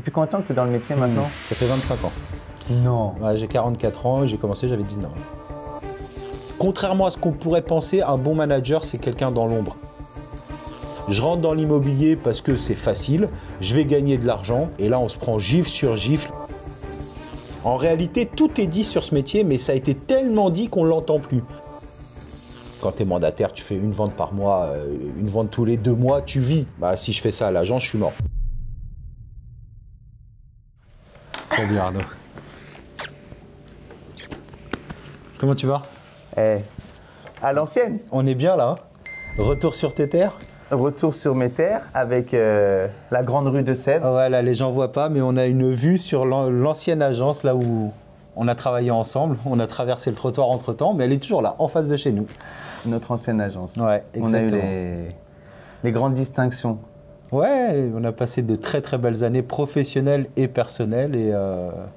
Depuis combien de temps que tu es dans le métier maintenant? Ça fait 25 ans. Non. Ouais, j'ai 44 ans et j'ai commencé, j'avais 19 ans. Contrairement à ce qu'on pourrait penser, un bon manager, c'est quelqu'un dans l'ombre. Je rentre dans l'immobilier parce que c'est facile, je vais gagner de l'argent et là on se prend gifle sur gifle. En réalité, tout est dit sur ce métier, mais ça a été tellement dit qu'on ne l'entend plus. Quand tu es mandataire, tu fais une vente par mois, une vente tous les 2 mois, tu vis. Bah, si je fais ça à l'agence, je suis mort. Salut Arnaud. Comment tu vas? À l'ancienne. On est bien là, hein? Retour sur tes terres? Retour sur mes terres avec la grande rue de Sèvres. Ouais, là les gens voient pas, mais on a une vue sur l'ancienne agence, là où on a travaillé ensemble. On a traversé le trottoir entre-temps, mais elle est toujours là, en face de chez nous. Notre ancienne agence. Ouais, exactement. On a eu les grandes distinctions. Ouais, on a passé de très très belles années professionnelles et personnelles. Et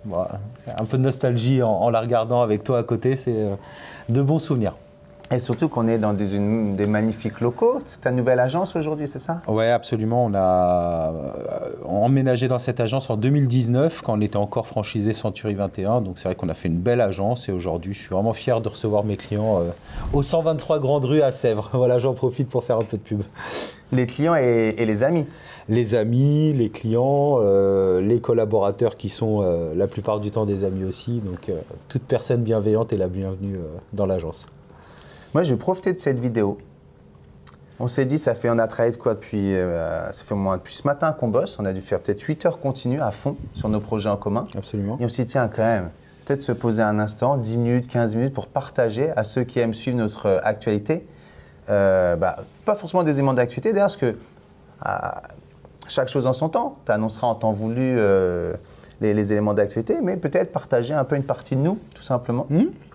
voilà, c'est un peu de nostalgie en la regardant avec toi à côté, c'est de bons souvenirs. Et surtout qu'on est dans des magnifiques locaux. C'est ta nouvelle agence aujourd'hui, c'est ça? Oui, absolument. On a emménagé dans cette agence en 2019, quand on était encore franchisé Century 21. Donc c'est vrai qu'on a fait une belle agence. Et aujourd'hui, je suis vraiment fier de recevoir mes clients au 123 Grande Rue à Sèvres. Voilà, j'en profite pour faire un peu de pub. Les clients et les amis? Les amis, les clients, les collaborateurs qui sont la plupart du temps des amis aussi. Donc toute personne bienveillante est la bienvenue dans l'agence. Moi, je vais profiter de cette vidéo. On s'est dit, on a travaillé de quoi depuis, ça fait au moins depuis ce matin qu'on bosse. On a dû faire peut-être 8 heures continues à fond sur nos projets en commun. Absolument. Et on s'est dit, tiens, quand même, peut-être se poser un instant, 10 minutes, 15 minutes pour partager à ceux qui aiment suivre notre actualité. Pas forcément des éléments d'actualité, d'ailleurs, parce que chaque chose en son temps. Tu annonceras en temps voulu les éléments d'actualité, mais peut-être partager un peu une partie de nous, tout simplement.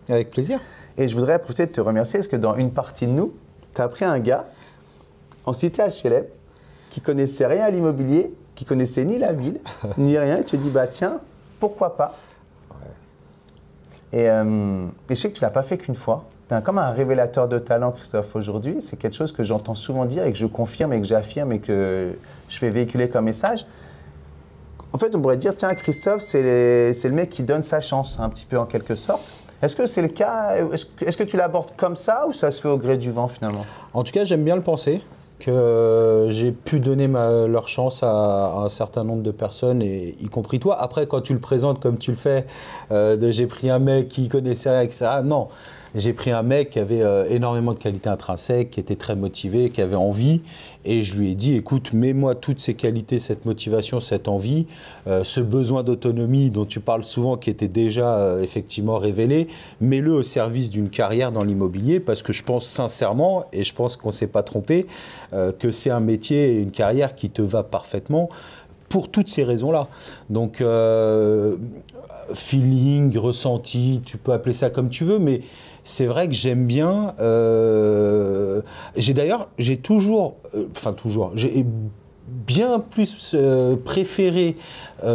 Avec plaisir. Et je voudrais profiter de te remercier parce que dans une partie de nous, tu as pris un gars en cité HLM qui connaissait rien à l'immobilier, qui connaissait ni la ville, ni rien. Et tu te dis, bah tiens, pourquoi pas? Et je sais que tu ne l'as pas fait qu'une fois. Tu es comme un révélateur de talent, Christophe, aujourd'hui. C'est quelque chose que j'entends souvent dire et que je confirme et que j'affirme et que je fais véhiculer comme message. En fait, on pourrait dire, tiens, Christophe, c'est le mec qui donne sa chance, un petit peu en quelque sorte. Est-ce que c'est le cas? Est-ce que tu l'abordes comme ça ou ça se fait au gré du vent finalement? En tout cas, j'aime bien le penser, que j'ai pu donner leur chance à un certain nombre de personnes, et y compris toi. Après, quand tu le présentes comme tu le fais, j'ai pris un mec qui connaissait rien, etc. Non, j'ai pris un mec qui avait énormément de qualités intrinsèques, qui était très motivé, qui avait envie. Et je lui ai dit, écoute, mets-moi toutes ces qualités, cette motivation, cette envie, ce besoin d'autonomie dont tu parles souvent, qui était déjà effectivement révélé, mets-le au service d'une carrière dans l'immobilier, parce que je pense sincèrement, et je pense qu'on ne s'est pas trompé, que c'est un métier et une carrière qui te va parfaitement pour toutes ces raisons-là. Donc, feeling, ressenti, tu peux appeler ça comme tu veux, mais c'est vrai que j'aime bien. J'ai bien plus préféré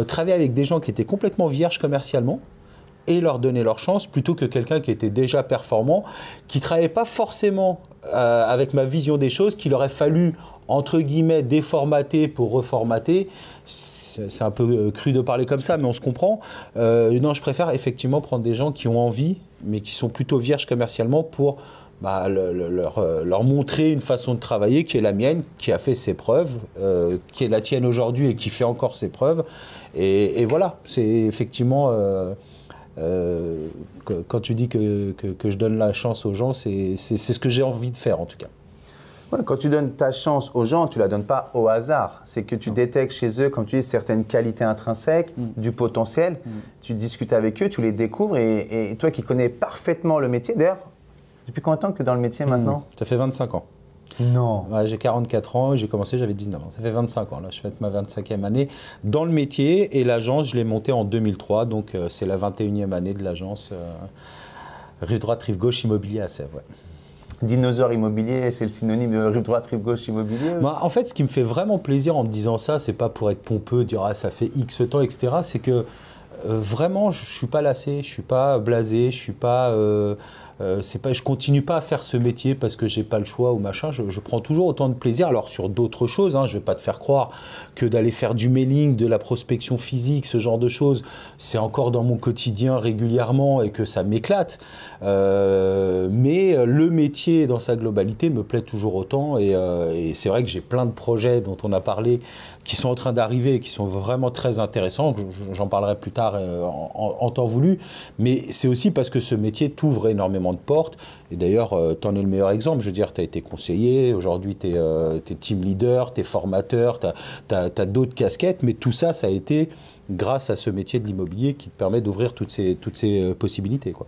travailler avec des gens qui étaient complètement vierges commercialement et leur donner leur chance, plutôt que quelqu'un qui était déjà performant, qui ne travaillait pas forcément avec ma vision des choses, qu'il aurait fallu, entre guillemets, déformater pour reformater. C'est un peu cru de parler comme ça, mais on se comprend. Non, je préfère effectivement prendre des gens qui ont envie, mais qui sont plutôt vierges commercialement, pour leur montrer une façon de travailler qui est la mienne, qui a fait ses preuves, qui est la tienne aujourd'hui et qui fait encore ses preuves. Et voilà, c'est effectivement... quand tu dis que je donne la chance aux gens, c'est ce que j'ai envie de faire en tout cas. Ouais, quand tu donnes ta chance aux gens, tu ne la donnes pas au hasard. C'est que tu détectes chez eux, comme tu dis, certaines qualités intrinsèques, du potentiel. Tu discutes avec eux, tu les découvres. Et toi qui connais parfaitement le métier, d'ailleurs, depuis combien de temps que tu es dans le métier maintenant? Ça fait 25 ans. Non. Ouais, j'ai 44 ans et j'ai commencé, j'avais 19 ans. Ça fait 25 ans, là, je fête ma 25e année dans le métier. Et l'agence, je l'ai montée en 2003, donc c'est la 21e année de l'agence. Rive droite, rive gauche, immobilier à Sèvres. Ouais. Dinosaure immobilier, c'est le synonyme de rive droite, rive gauche, immobilier? En fait, ce qui me fait vraiment plaisir en te disant ça, c'est pas pour être pompeux, dire ah, ça fait X temps, etc. C'est que vraiment, je suis pas lassé, je suis pas blasé, je suis pas je continue pas à faire ce métier parce que j'ai pas le choix ou machin. Je prends toujours autant de plaisir. Alors sur d'autres choses, hein, je vais pas te faire croire que d'aller faire du mailing, de la prospection physique, ce genre de choses, c'est encore dans mon quotidien régulièrement et que ça m'éclate. Mais le métier dans sa globalité me plaît toujours autant et c'est vrai que j'ai plein de projets dont on a parlé qui sont en train d'arriver et qui sont vraiment très intéressants. J'en parlerai plus tard en temps voulu. Mais c'est aussi parce que ce métier t'ouvre énormément de portes. Et d'ailleurs, tu en es le meilleur exemple. Je veux dire, tu as été conseiller, aujourd'hui tu es team leader, tu es formateur, tu as d'autres casquettes. Mais tout ça, ça a été grâce à ce métier de l'immobilier qui te permet d'ouvrir toutes ces possibilités, quoi.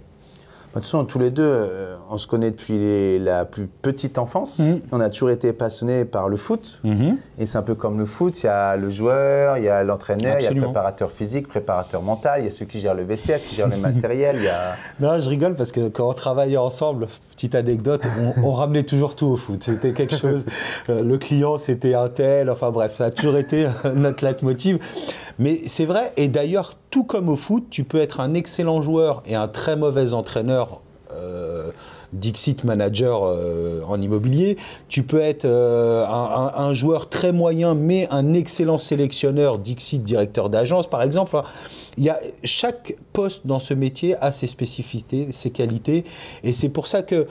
De toute façon, tous les deux, on se connaît depuis la plus petite enfance. On a toujours été passionnés par le foot. Et c'est un peu comme le foot, il y a le joueur, il y a l'entraîneur, il y a le préparateur physique, préparateur mental, il y a ceux qui gèrent le vestiaire, qui gèrent le matériel. Non, je rigole parce que quand on travaillait ensemble, petite anecdote, on ramenait toujours tout au foot. C'était quelque chose, le client c'était un tel, enfin bref, ça a toujours été notre leitmotiv. Mais c'est vrai, et d'ailleurs, tout comme au foot, tu peux être un excellent joueur et un très mauvais entraîneur, Dixit manager en immobilier. Tu peux être un joueur très moyen, mais un excellent sélectionneur, Dixit directeur d'agence, par exemple. Chaque poste dans ce métier a ses spécificités, ses qualités, et c'est pour ça que,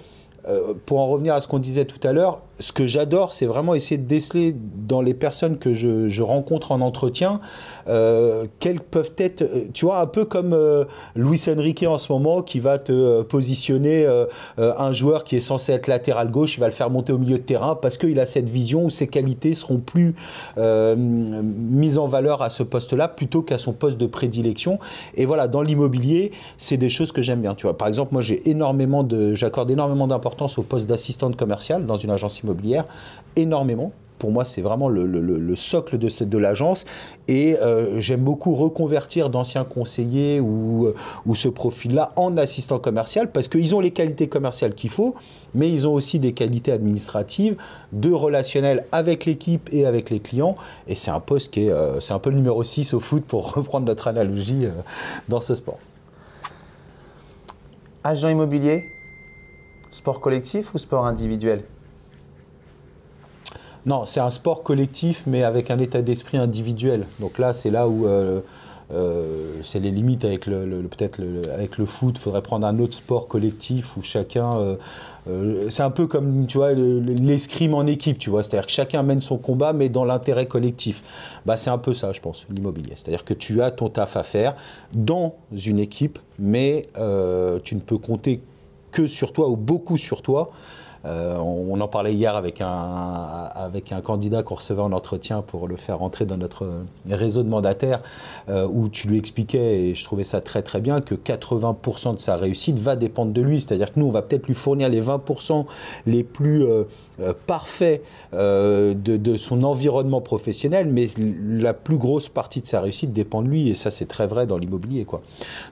pour en revenir à ce qu'on disait tout à l'heure, ce que j'adore, c'est vraiment essayer de déceler dans les personnes que je rencontre en entretien, quelles peuvent être, tu vois, un peu comme Luis Enrique en ce moment, qui va te positionner un joueur qui est censé être latéral gauche, il va le faire monter au milieu de terrain parce qu'il a cette vision où ses qualités seront plus mises en valeur à ce poste-là plutôt qu'à son poste de prédilection. Et voilà, dans l'immobilier, c'est des choses que j'aime bien. Tu vois, par exemple, moi, j'accorde énormément d'importance au poste d'assistante commerciale dans une agence immobilière, énormément. Pour moi, c'est vraiment le socle de l'agence. Et j'aime beaucoup reconvertir d'anciens conseillers ou ce profil-là en assistant commercial parce qu'ils ont les qualités commerciales qu'il faut, mais ils ont aussi des qualités administratives, de relationnel avec l'équipe et avec les clients. Et c'est un poste qui est c'est un peu le numéro 6 au foot pour reprendre notre analogie dans ce sport. Agent immobilier, sport collectif ou sport individuel ? Non, c'est un sport collectif, mais avec un état d'esprit individuel. Donc là, c'est là où c'est les limites avec avec le foot. Il faudrait prendre un autre sport collectif où chacun... c'est un peu comme, tu vois, l'escrime en équipe, tu vois. C'est-à-dire que chacun mène son combat, mais dans l'intérêt collectif. Bah, c'est un peu ça, je pense, l'immobilier. C'est-à-dire que tu as ton taf à faire dans une équipe, mais tu ne peux compter que sur toi ou beaucoup sur toi. On en parlait hier avec un candidat qu'on recevait en entretien pour le faire rentrer dans notre réseau de mandataires, où tu lui expliquais, et je trouvais ça très très bien, que 80% de sa réussite va dépendre de lui. C'est-à-dire que nous, on va peut-être lui fournir les 20% les plus parfaits de son environnement professionnel, mais la plus grosse partie de sa réussite dépend de lui, et ça c'est très vrai dans l'immobilier, quoi.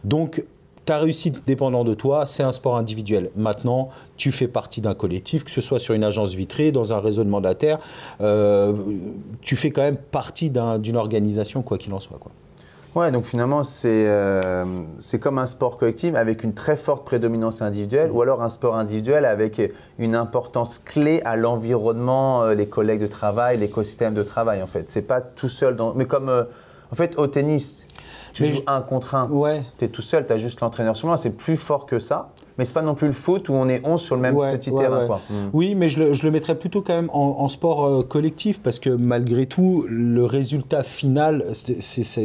Donc, ta réussite dépendant de toi, c'est un sport individuel. Maintenant, tu fais partie d'un collectif, que ce soit sur une agence vitrée, dans un réseau de mandataires, tu fais quand même partie d'une organisation, quoi qu'il en soit, quoi. Ouais, donc finalement, c'est comme un sport collectif avec une très forte prédominance individuelle, ou alors un sport individuel avec une importance clé à l'environnement, les collègues de travail, l'écosystème de travail, en fait. C'est pas tout seul, mais comme, en fait, au tennis, tu joues 1 contre 1, ouais. Tu es tout seul, tu as juste l'entraîneur sur moi, c'est plus fort que ça. Mais ce n'est pas non plus le foot où on est 11 sur le même petit terrain. Ouais. Quoi. Oui, mais je le mettrais plutôt quand même en sport collectif parce que malgré tout, le résultat final,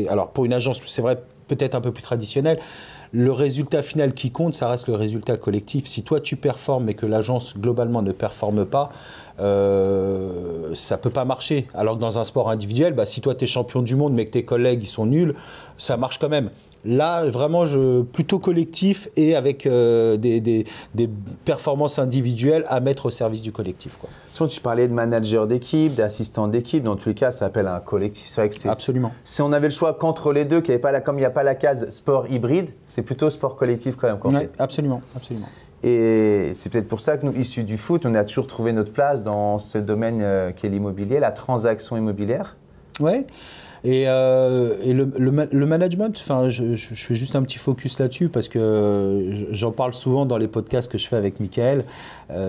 alors pour une agence, c'est vrai, peut-être un peu plus traditionnel, le résultat final qui compte, ça reste le résultat collectif. Si toi tu performes et que l'agence globalement ne performe pas, ça ne peut pas marcher. Alors que dans un sport individuel, bah, si toi tu es champion du monde mais que tes collègues ils sont nuls, ça marche quand même. Là, vraiment, plutôt collectif et avec des performances individuelles à mettre au service du collectif, quoi. Tu parlais de manager d'équipe, d'assistant d'équipe. Dans tous les cas, ça s'appelle un collectif. C'est vrai que absolument. Si on avait le choix qu'entre les deux, comme il n'y a pas la case sport hybride, c'est plutôt sport collectif quand même. Oui, absolument, absolument. Et c'est peut-être pour ça que nous, issus du foot, on a toujours trouvé notre place dans ce domaine qui est l'immobilier, la transaction immobilière. Oui. le management, enfin, je fais juste un petit focus là-dessus parce que j'en parle souvent dans les podcasts que je fais avec Michael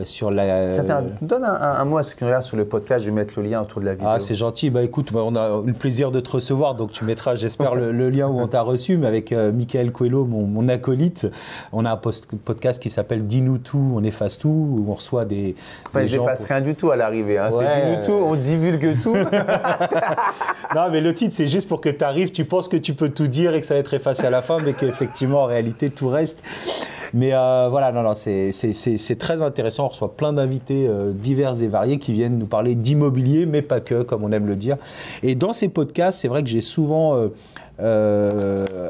sur la. Tiens, donne un mot à ceux qui regardent sur le podcast. Je vais mettre le lien autour de la vidéo. Ah, c'est gentil. Bah écoute, on a eu le plaisir de te recevoir, donc tu mettras, j'espère, le lien où on t'a reçu. Mais avec Michael Coelho, mon acolyte, on a un podcast qui s'appelle Dis-nous tout, on efface tout, où on reçoit des. Enfin, ils n'effacent rien du tout à l'arrivée. Hein. Ouais. C'est Dis-nous tout, on divulgue tout. Non, mais le titre, c'est juste pour que tu arrives, tu penses que tu peux tout dire et que ça va être effacé à la fin, mais qu'effectivement, en réalité, tout reste. Mais voilà, non, c'est très intéressant. On reçoit plein d'invités divers et variés qui viennent nous parler d'immobilier, mais pas que, comme on aime le dire. Et dans ces podcasts, c'est vrai que j'ai souvent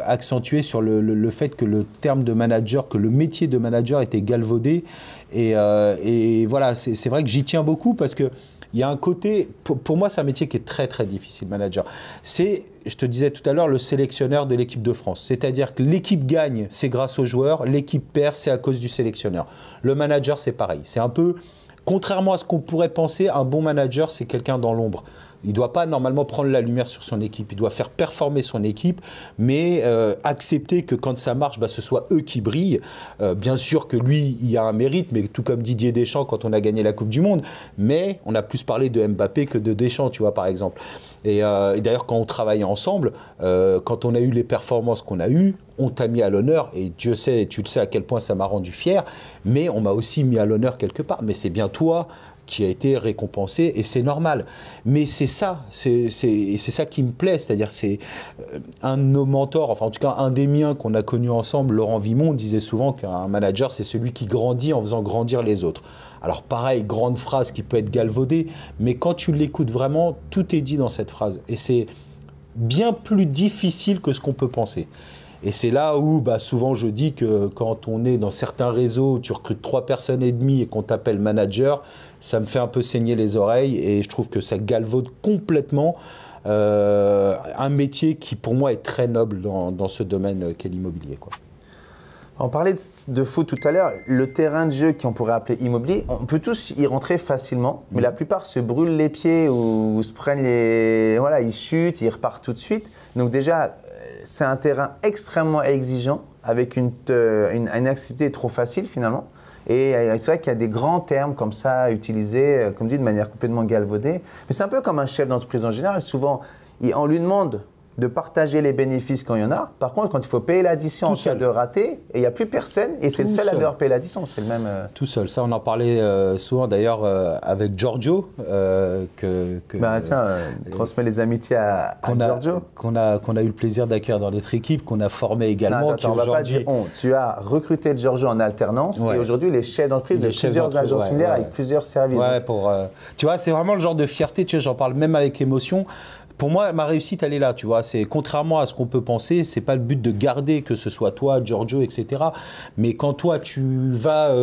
accentué sur le fait que le terme de manager, que le métier de manager était galvaudé. Et voilà, c'est vrai que j'y tiens beaucoup parce que il y a un côté, pour moi, c'est un métier qui est très, très difficile, manager. C'est, je te disais tout à l'heure, le sélectionneur de l'équipe de France. C'est-à-dire que l'équipe gagne, c'est grâce aux joueurs. L'équipe perd, c'est à cause du sélectionneur. Le manager, c'est pareil. C'est un peu, contrairement à ce qu'on pourrait penser, un bon manager, c'est quelqu'un dans l'ombre. Il ne doit pas normalement prendre la lumière sur son équipe. Il doit faire performer son équipe, mais accepter que quand ça marche, ce soit eux qui brillent. Bien sûr que lui, il a un mérite, mais tout comme Didier Deschamps quand on a gagné la Coupe du Monde. Mais on a plus parlé de Mbappé que de Deschamps, tu vois, par exemple. Et d'ailleurs, quand on travaillait ensemble, quand on a eu les performances qu'on a eues, on t'a mis à l'honneur. Et Dieu sait, tu le sais à quel point ça m'a rendu fier. Mais on m'a aussi mis à l'honneur quelque part. Mais c'est bien toi qui a été récompensé, et c'est normal. Mais c'est ça, c'est ça qui me plaît, c'est-à-dire c'est un de nos mentors, enfin en tout cas un des miens qu'on a connu ensemble, Laurent Vimon, disait souvent qu'un manager, c'est celui qui grandit en faisant grandir les autres. Alors pareil, grande phrase qui peut être galvaudée, mais quand tu l'écoutes vraiment, tout est dit dans cette phrase. Et c'est bien plus difficile que ce qu'on peut penser. Et c'est là où souvent je dis que quand on est dans certains réseaux, tu recrutes 3 personnes et demie et qu'on t'appelle manager, ça me fait un peu saigner les oreilles et je trouve que ça galvaude complètement un métier qui pour moi est très noble dans ce domaine qu'est l'immobilier, quoi. On parlait de foot tout à l'heure, le terrain de jeu qu'on pourrait appeler immobilier, on peut tous y rentrer facilement, mais la plupart se brûlent les pieds ou se prennent les... Voilà, ils chutent, ils repartent tout de suite. Donc déjà, c'est un terrain extrêmement exigeant, avec une activité trop facile finalement. Et c'est vrai qu'il y a des grands termes comme ça utilisés, comme dit, de manière complètement galvaudée. Mais c'est un peu comme un chef d'entreprise en général. Souvent, on lui demande de partager les bénéfices quand il y en a. Par contre, quand il faut payer l'addition en cas de raté, il n'y a plus personne et c'est le seul à devoir payer l'addition. C'est le même. Tout seul. Ça, on en parlait souvent d'ailleurs avec Giorgio. Transmets les amitiés à Giorgio. Qu'on a eu le plaisir d'accueillir dans notre équipe, qu'on a formé également. Non, on ne va pas dire on. Tu as recruté Giorgio en alternance et aujourd'hui, les chefs d'entreprise de plusieurs agences similaires avec plusieurs services. Ouais, tu vois, c'est vraiment le genre de fierté. Tu vois, j'en parle même avec émotion. Pour moi, ma réussite, elle est là, tu vois. C'est contrairement à ce qu'on peut penser, c'est pas le but de garder que ce soit toi, Giorgio, etc. Mais quand toi, tu vas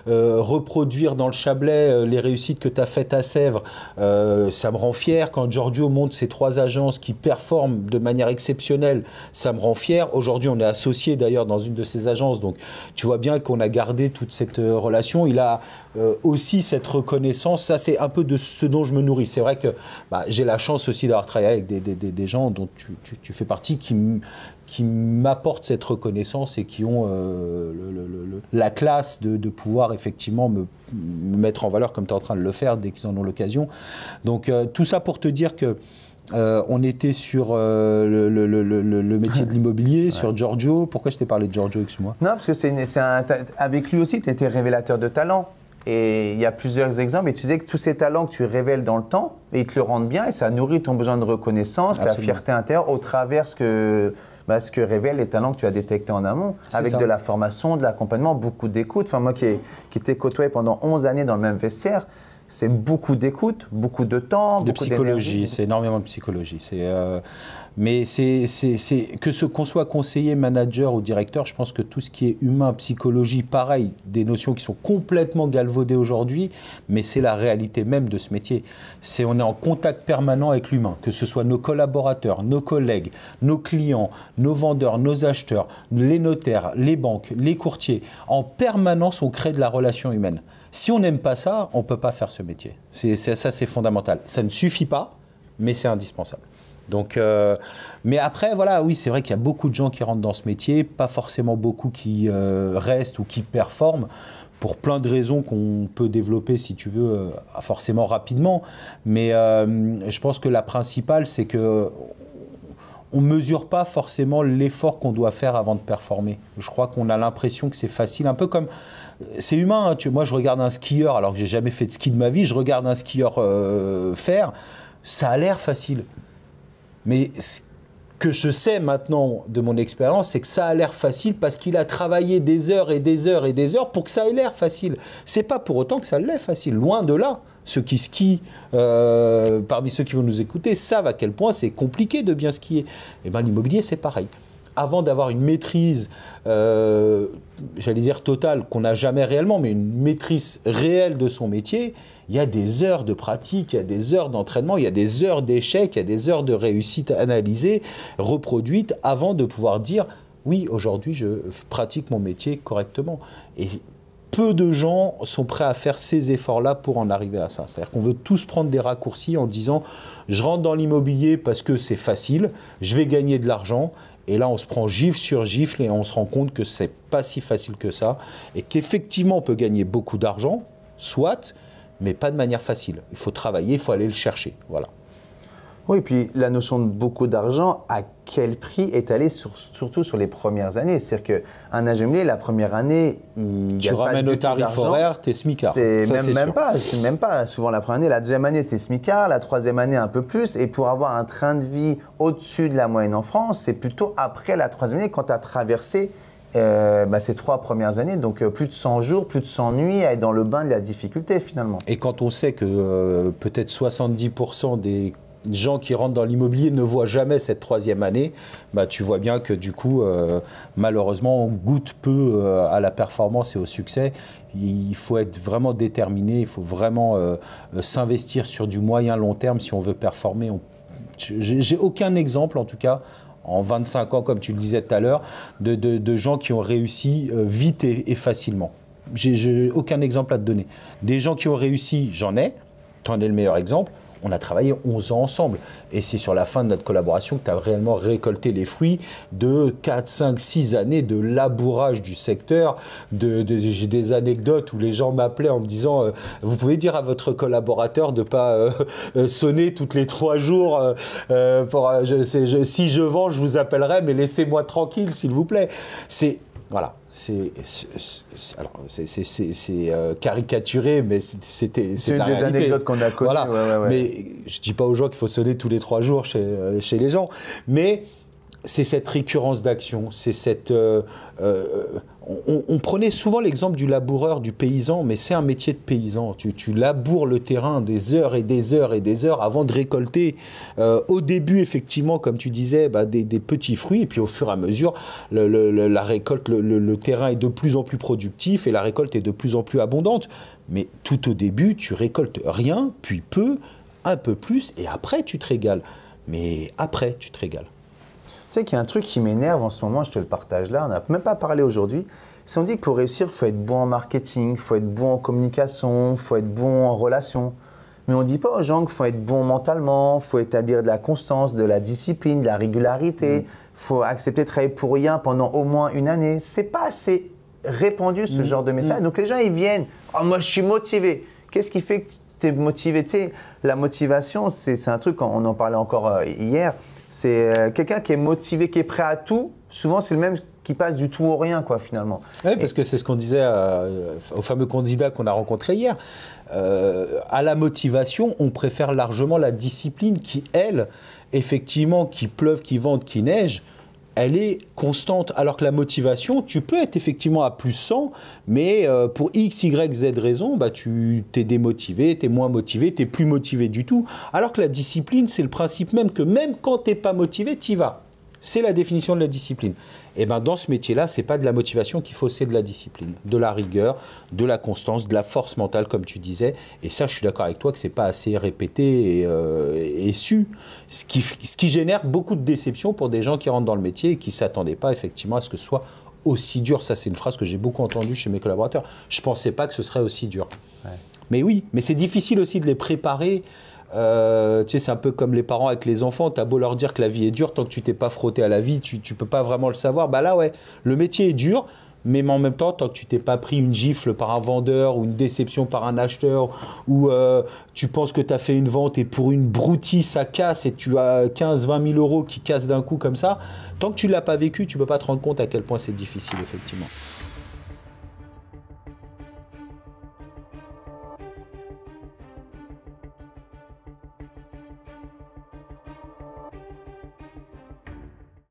reproduire dans le Chablais les réussites que tu as faites à Sèvres, ça me rend fier. Quand Giorgio monte ces 3 agences qui performent de manière exceptionnelle, ça me rend fier. Aujourd'hui, on est associé d'ailleurs dans une de ces agences, donc tu vois bien qu'on a gardé toute cette relation. Il a aussi cette reconnaissance. Ça, c'est un peu de ce dont je me nourris. C'est vrai que j'ai la chance aussi d'avoir travaillé avec des gens dont tu fais partie qui m'apportent cette reconnaissance et qui ont la classe de pouvoir effectivement me mettre en valeur comme tu es en train de le faire dès qu'ils en ont l'occasion. Donc tout ça pour te dire que on était sur le métier de l'immobilier, sur Giorgio. Pourquoi je t'ai parlé de Giorgio, excuse-moi? Non, parce que avec lui aussi, tu étais révélateur de talent. Et il y a plusieurs exemples. Et tu disais que tous ces talents que tu révèles dans le temps, et ils te le rendent bien, et ça nourrit ton besoin de reconnaissance, ta fierté intérieure, au travers ce que révèlent les talents que tu as détectés en amont, avec de la formation, de l'accompagnement, beaucoup d'écoute. Enfin, moi qui t'ai côtoyé pendant 11 années dans le même vestiaire, c'est beaucoup d'écoute, beaucoup de temps, de psychologie. C'est énormément de psychologie. Mais qu'on soit conseiller, manager ou directeur, je pense que tout ce qui est humain, psychologie, pareil, des notions qui sont complètement galvaudées aujourd'hui, mais c'est la réalité même de ce métier. On est en contact permanent avec l'humain, que ce soit nos collaborateurs, nos collègues, nos clients, nos vendeurs, nos acheteurs, les notaires, les banques, les courtiers. En permanence, on crée de la relation humaine. Si on n'aime pas ça, on ne peut pas faire ce métier. Ça, c'est fondamental. Ça ne suffit pas, mais c'est indispensable. Donc, mais après, voilà, oui, c'est vrai qu'il y a beaucoup de gens qui rentrent dans ce métier, pas forcément beaucoup qui restent ou qui performent, pour plein de raisons qu'on peut développer, si tu veux, forcément rapidement. Mais je pense que la principale, c'est que on ne mesure pas forcément l'effort qu'on doit faire avant de performer. Je crois qu'on a l'impression que c'est facile, un peu comme... C'est humain, hein, moi je regarde un skieur, alors que j'ai jamais fait de ski de ma vie, je regarde un skieur faire, ça a l'air facile. Mais ce que je sais maintenant de mon expérience, c'est que ça a l'air facile parce qu'il a travaillé des heures et des heures et des heures pour que ça ait l'air facile. C'est pas pour autant que ça l'est facile, loin de là. Ceux qui skient, parmi ceux qui vont nous écouter, savent à quel point c'est compliqué de bien skier. Et bien l'immobilier, c'est pareil. Avant d'avoir une maîtrise, j'allais dire totale, qu'on n'a jamais réellement, mais une maîtrise réelle de son métier, il y a des heures de pratique, il y a des heures d'entraînement, il y a des heures d'échecs, il y a des heures de réussite analysées, reproduites, avant de pouvoir dire « oui, aujourd'hui, je pratique mon métier correctement ». Et peu de gens sont prêts à faire ces efforts-là pour en arriver à ça. C'est-à-dire qu'on veut tous prendre des raccourcis en disant « je rentre dans l'immobilier parce que c'est facile, je vais gagner de l'argent ». Et là, on se prend gifle sur gifle et on se rend compte que c'est pas si facile que ça et qu'effectivement, on peut gagner beaucoup d'argent, soit, mais pas de manière facile. Il faut travailler, il faut aller le chercher. Voilà. Oui, et puis la notion de beaucoup d'argent, à quel prix est allée surtout sur les premières années? C'est-à-dire qu'un agent immobilier, la première année, il tu ramènes au tarif horaire, t'es smicard. C'est même pas. Souvent la première année, la deuxième année, t'es smicard, la troisième année, un peu plus. Et pour avoir un train de vie au-dessus de la moyenne en France, c'est plutôt après la troisième année, quand tu as traversé ces 3 premières années, donc plus de 100 jours, plus de 100 nuits à être dans le bain de la difficulté finalement. Et quand on sait que peut-être 70% des gens qui rentrent dans l'immobilier ne voient jamais cette troisième année, tu vois bien que du coup, malheureusement, on goûte peu à la performance et au succès. Il faut être vraiment déterminé, il faut vraiment s'investir sur du moyen-long terme si on veut performer. J'ai aucun exemple, en tout cas, en 25 ans, comme tu le disais tout à l'heure, de gens qui ont réussi vite et facilement. J'ai aucun exemple à te donner. Des gens qui ont réussi, j'en ai, tu en es le meilleur exemple. On a travaillé 11 ans ensemble. Et c'est sur la fin de notre collaboration que tu as réellement récolté les fruits de 4, 5, 6 années de labourage du secteur. J'ai des anecdotes où les gens m'appelaient en me disant vous pouvez dire à votre collaborateur de ne pas sonner toutes les 3 jours. Si je vends, je vous appellerai, mais laissez-moi tranquille, s'il vous plaît. Voilà. C'est caricaturé, mais c'est une des anecdotes qu'on a connues. Voilà. Ouais. Mais je ne dis pas aux gens qu'il faut sonner tous les 3 jours chez les gens. Mais c'est cette récurrence d'action, c'est cette... on prenait souvent l'exemple du laboureur, du paysan, mais c'est un métier de paysan. Tu laboures le terrain des heures et des heures et des heures avant de récolter, au début, effectivement, comme tu disais, des petits fruits. Et puis, au fur et à mesure, la récolte, le terrain est de plus en plus productif et la récolte est de plus en plus abondante. Mais tout au début, tu récoltes rien, puis peu, un peu plus, et après, tu te régales. Mais après, tu te régales. Tu sais qu'il y a un truc qui m'énerve en ce moment, je te le partage là, on n'a même pas parlé aujourd'hui. Si on dit que pour réussir, il faut être bon en marketing, il faut être bon en communication, il faut être bon en relation. Mais on ne dit pas aux gens qu'il faut être bon mentalement, il faut établir de la constance, de la discipline, de la régularité. Il faut accepter de travailler pour rien pendant au moins une année. Ce n'est pas assez répandu ce genre de message. Donc les gens, ils viennent, oh, moi je suis motivé. Qu'est-ce qui fait que tu es motivé? Tu sais, la motivation, c'est un truc, on en parlait encore hier. C'est quelqu'un qui est motivé, qui est prêt à tout. Souvent, c'est le même qui passe du tout au rien, quoi, finalement. Oui, parce que c'est ce qu'on disait au fameux candidat qu'on a rencontré hier. À la motivation, on préfère largement la discipline qui, elle, effectivement, qu'il pleuve, qu'il vente, qu'il neige, elle est constante. Alors que la motivation, tu peux être effectivement à plus 100, mais pour X, Y, Z raison, tu t'es démotivé, tu es moins motivé, tu n'es plus motivé du tout. Alors que la discipline, c'est le principe même que même quand tu n'es pas motivé, tu y vas. C'est la définition de la discipline. Et dans ce métier-là, ce n'est pas de la motivation qu'il faut, c'est de la discipline, de la rigueur, de la constance, de la force mentale, comme tu disais. Et ça, je suis d'accord avec toi que ce n'est pas assez répété et su. Ce qui génère beaucoup de déception pour des gens qui rentrent dans le métier et qui ne s'attendaient pas effectivement à ce que ce soit aussi dur. Ça, c'est une phrase que j'ai beaucoup entendue chez mes collaborateurs. Je ne pensais pas que ce serait aussi dur. Ouais. Mais oui, mais c'est difficile aussi de les préparer Tu sais, c'est un peu comme les parents avec les enfants. T'as beau leur dire que la vie est dure, tant que tu t'es pas frotté à la vie, tu peux pas vraiment le savoir. Bah là, ouais, le métier est dur, mais en même temps, tant que tu t'es pas pris une gifle par un vendeur ou une déception par un acheteur, ou tu penses que tu as fait une vente et pour une broutille, ça casse et tu as 15-20 000 euros qui cassent d'un coup comme ça, tant que tu l'as pas vécu, tu peux pas te rendre compte à quel point c'est difficile, effectivement.